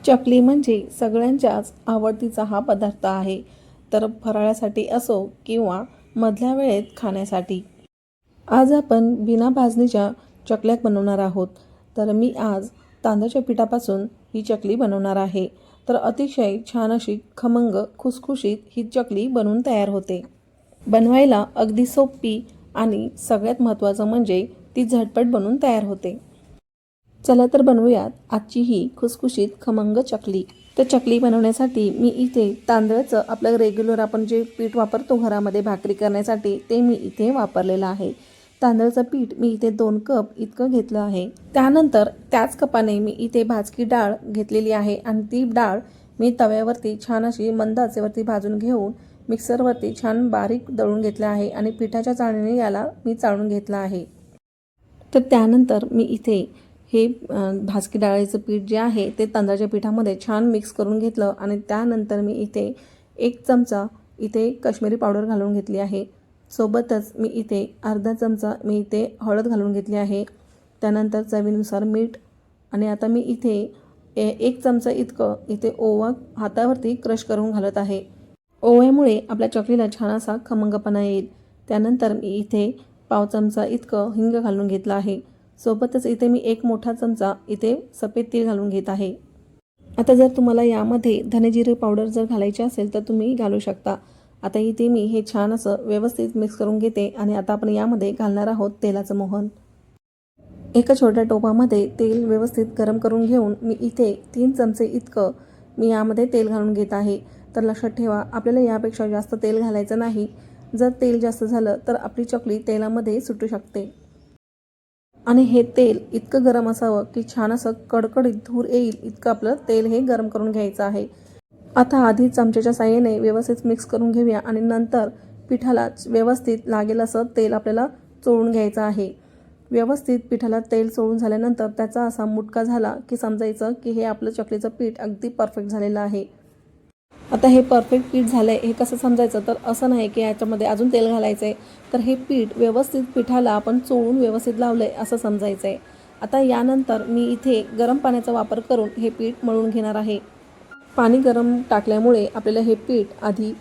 चकली म्हणजे सगळ्यांच्याच आवडतीचा हा पदार्थ आहे. तर फराळासाठी असो किंवा मधल्या वेळेत खाण्यासाठी. आज आपण बिना भाजणीच्या चकल्या बनवणार आहोत. तर मी आज तांदळाच्या पिठापासून ही चकली बनवणार आहे. तर अतिशय छान अशी खमंग खुसखुशीत ही चकली बनवून तयार होते. बनवायला अगदी सोपी आणि सगळ्यात महत्त्वाचं म्हणजे ती झटपट बनवून तयार होते. चला तर बनवूयात आजची ही खुसखुशीत खमंग चकली. तर चकली बनवण्यासाठी मी इथे तांदळाचं आपलं रेग्युलर आपण जे पीठ वापरतो घरामध्ये भाकरी करण्यासाठी ते मी इथे वापरलेलं आहे. तांदळाचं पीठ मी इथे 2 कप इतकं घेतलं आहे. त्यानंतर त्याच कपाने मी इथे भाजकी डाळ घेतलेली आहे आणि ती डाळ मी तव्यावरती छान अशी मंद आचेवरती भाजून घेऊन मिक्सरवरती छान बारीक दळून घेतलं आहे आणि पिठाच्या चाळणीने याला मी चाळून घेतलं आहे. तर त्यानंतर मी इथे हे भाजकी डाळीचं पीठ जे आहे ते तांदळाच्या पिठामध्ये छान मिक्स करून घेतलं आणि त्यानंतर मी इथे 1 चमचा इथे काश्मीरी पावडर घालून घेतली आहे. सोबतच मी इथे अर्धा चमचा मी इथे हळद घालून घेतली आहे. त्यानंतर चवीनुसार मीठ आणि आता मी इथे 1 चमचा इतकं इथे ओवा हातावरती क्रश करून घालत आहे. ओव्यामुळे आपल्या चकलीला छान असा खमंगपणा येईल. त्यानंतर मी इथे पाव चमचा इतकं हिंग घालून घेतलं आहे. सोबतच इथे मी 1 मोठा चमचा इथे सफेद तीळ घालून घेत आहे. आता जर तुम्हाला यामध्ये धने-जिरे पावडर जर घालायची असेल तर तुम्ही घालू शकता. आता इथे मी हे छान असं व्यवस्थित मिक्स करून घेते आणि आता आपण यामध्ये घालणार आहोत तेलाचं मोहन. एका छोट्या टोपामध्ये तेल व्यवस्थित गरम करून घेऊन मी इथे 3 चमचे इतकं मी यामध्ये तेल घालून घेत आहे. तर लक्षात ठेवा आपल्याला यापेक्षा जास्त तेल घालायचं नाही. जर तेल जास्त झालं तर आपली चकली तेलामध्ये सुटू शकते. आणि हे तेल इतकं गरम असावं की छान असं कडकडीत धूर येईल इतकं आपलं तेल हे गरम करून घ्यायचं आहे. आता आधी चमच्याच्या साहाय्याने व्यवस्थित मिक्स करून घेऊया आणि नंतर पिठाला व्यवस्थित लागेल असं तेल आपल्याला चोळून घ्यायचं आहे. व्यवस्थित पिठाला तेल चोळून झाल्यानंतर त्याचा असा मुटका झाला की समजायचं की हे आपलं चकलीचं पीठ अगदी परफेक्ट झालेलं आहे. आता हे परफेक्ट पीठ झालं आहे हे कसं समजायचं तर असं नाही की याच्यामध्ये अजून तेल घालायचं आहे. तर हे पीठ व्यवस्थित पिठाला आपण चोळून व्यवस्थित लावलं आहे असं समजायचं आहे. आता यानंतर मी इथे गरम पाण्याचा वापर करून हे पीठ मळून घेणार आहे. पाणी गरम टाकल्यामुळे आपल्याला हे पीठ आधी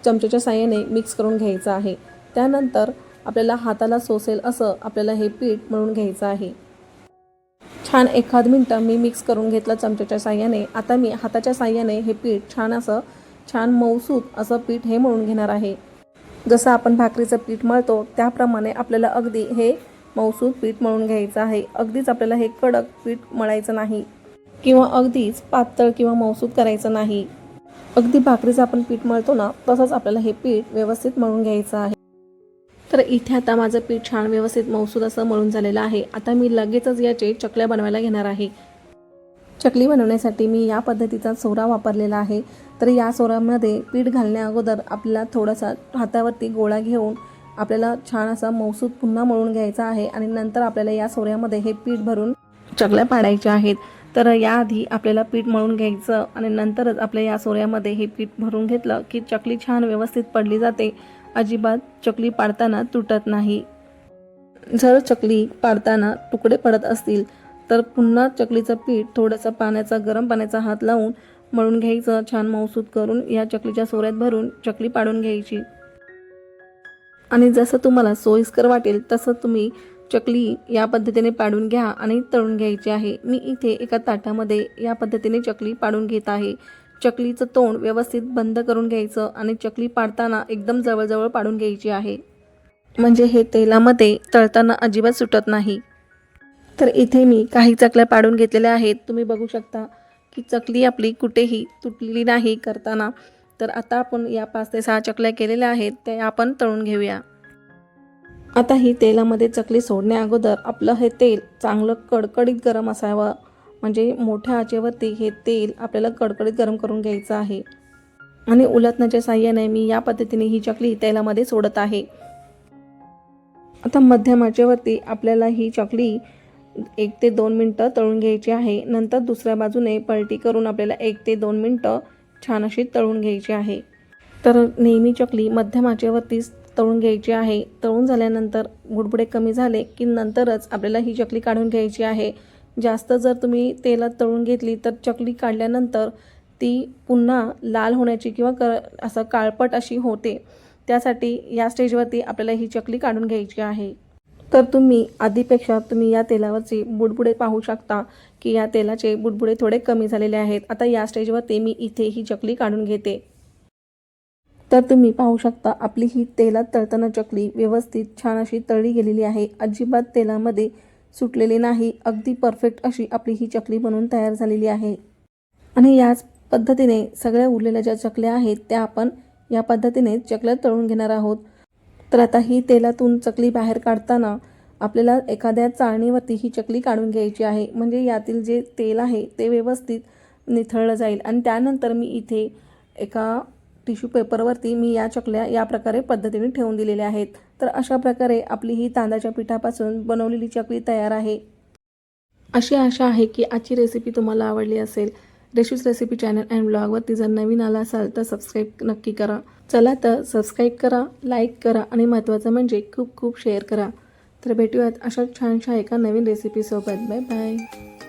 चमच्याच्या साहाय्याने मिक्स करून घ्यायचं आहे. त्यानंतर आपल्याला हाताला सोसेल असं आपल्याला हे पीठ मळून घ्यायचं आहे. छान 1 मिनिटं मी मिक्स करून घेतलं चमच्याच्या साहाय्याने. आता मी हाताच्या साहाय्याने हे पीठ छान मऊसूत असं पीठ हे मळून घेणार आहे. जसं आपण भाकरीचं पीठ मळतो त्याप्रमाणे आपल्याला अगदी हे मऊसूत पीठ मळून घ्यायचं आहे. अगदीच आपल्याला हे कडक पीठ मळायचं नाही किंवा अगदीच पातळ किंवा मऊसूत करायचं नाही. अगदी भाकरीचं आपण पीठ मळतो ना तसंच आपल्याला हे पीठ व्यवस्थित मळून घ्यायचं आहे. तर इथे आता माझं पीठ छान व्यवस्थित मऊसूत असं मळून झालेलं आहे. आता मी लगेचच याचे चकल्या बनवायला घेणार आहे. चकली बनवण्यासाठी मी या पद्धतीचा सोरा वापरलेला आहे. तर या सोऱ्यामध्ये पीठ घालण्या अगोदर आपल्याला थोडासा हातावरती गोळा घेऊन आपल्याला छान असा मऊसूत पुन्हा मळून घ्यायचा आहे आणि नंतर आपल्याला या सोऱ्यामध्ये हे पीठ भरून चकल्या पाडायच्या आहेत. तर याआधी आपल्याला पीठ मळून घ्यायचं आणि नंतरच आपल्या या सोऱ्यामध्ये हे पीठ भरून घेतलं की चकली छान व्यवस्थित पडली जाते. अजिबात चकली पाडताना तुटत नाही. जर चकली पाडताना तुकडे पडत असतील तर पुन्हा चकलीचं पीठ थोडंसं गरम पाण्याचा हात लावून मळून घ्यायचं. छान मऊसूत करून या चकलीच्या सोऱ्यात भरून चकली पाडून घ्यायची. आणि जसं तुम्हाला सोयीस्कर वाटेल तसं तुम्ही चकली या पद्धतीने पाडून घ्या आणि तळून घ्यायची आहे. मी इथे एका ताटामध्ये या पद्धतीने चकली पाडून घेत आहे. चकलीचं तोंड व्यवस्थित बंद करून घ्यायचं आणि चकली पाडताना एकदम जवळजवळ पाडून घ्यायची आहे. म्हणजे हे तेलामध्ये तळताना अजिबात सुटत नाही. तर इथे मी काही चकल्या पाडून घेतलेल्या आहेत. तुम्ही बघू शकता की चकली आपली कुठेही तुटलेली नाही करताना. तर आता आपण या 5 ते 6 चकल्या केलेल्या आहेत त्या आपण तळून घेऊया. आता ही तेलामध्ये चकली सोडण्या अगोदर आपलं हे तेल चांगलं कडकडीत गरम असावं. म्हणजे मोठ्या आचेवरती हे तेल आपल्याला कडकडीत गरम करून घ्यायचं आहे. आणि उलटण्याच्या साहाय्याने मी या पद्धतीने ही चकली तेलामध्ये सोडत आहे. आता मध्यम आचेवरती आपल्याला ही चकली 1 ते 2 मिनटं तळून घ्यायची आहे. नंतर दुसऱ्या बाजूने पलटी करून आपल्याला 1 ते 2 मिनटं छान अशी तळून घ्यायची आहे. तर नेहमी चकली मध्यम आचेवरतीच तळून घ्यायची आहे. तळून झाल्यानंतर बुडबुडे कमी झाले की नंतरच आपल्याला ही चकली काढून घ्यायची आहे. जास्त जर तुम्ही तेलात तळून घेतली तर चकली काढल्यानंतर ती पुन्हा लाल होण्याची किंवा असं काळपट अशी होते। त्यासाठी या स्टेजवरती आपल्याला ही चकली काढून घ्यायची आहे। तर तुम्ही आधीपेक्षा तुम्ही या तेलावरचे बुडबुडे पाहू शकता की या तेलाचे बुडबुडे थोडे कमी झालेले आहेत। आता या स्टेजवरती मी इथे ही चकली काढून घेते। तर तुम्ही पाहू शकता आपली ही तेलात तळताना चकली व्यवस्थित छान अशी तळली गेलेली आहे। अजिबात तेलामध्ये सुटलेली नाही। अगदी परफेक्ट अशी आपली ही चकली बनवून तयार झालेली आहे। आणि याच पद्धतीने सगळ्या उरलेल्या ज्या चकल्या आहेत त्या आपण या पद्धतीने चकल्या तळून घेणार आहोत। तर आता ही तेलातून चकली बाहेर काढताना आपल्याला एखाद्या चाळणीवरती ही चकली काढून घ्यायची आहे, म्हणजे यातील जे तेल आहे ते व्यवस्थित निथळलं जाईल। आणि त्यानंतर मी इथे एका टिश्यू पेपरवरती मी या चकल्या या प्रकारे पद्धतीने ठेवून दिलेल्या आहेत। तर अशा प्रकारे आपली ही तांदळाच्या पिठापासून बनवलेली चकली तयार आहे। अशी आशा आहे की आजची रेसिपी तुम्हाला आवडली असेल। रेशूज रेसिपी चॅनल अँड ब्लॉगवरती जर नवीन आला असाल तर सबस्क्राईब नक्की करा। चला तर सबस्क्राईब करा, लाईक करा आणि महत्त्वाचं म्हणजे खूप खूप शेअर करा। तर भेटूयात अशा छानशा एका नवीन रेसिपीसोबत। Bye bye.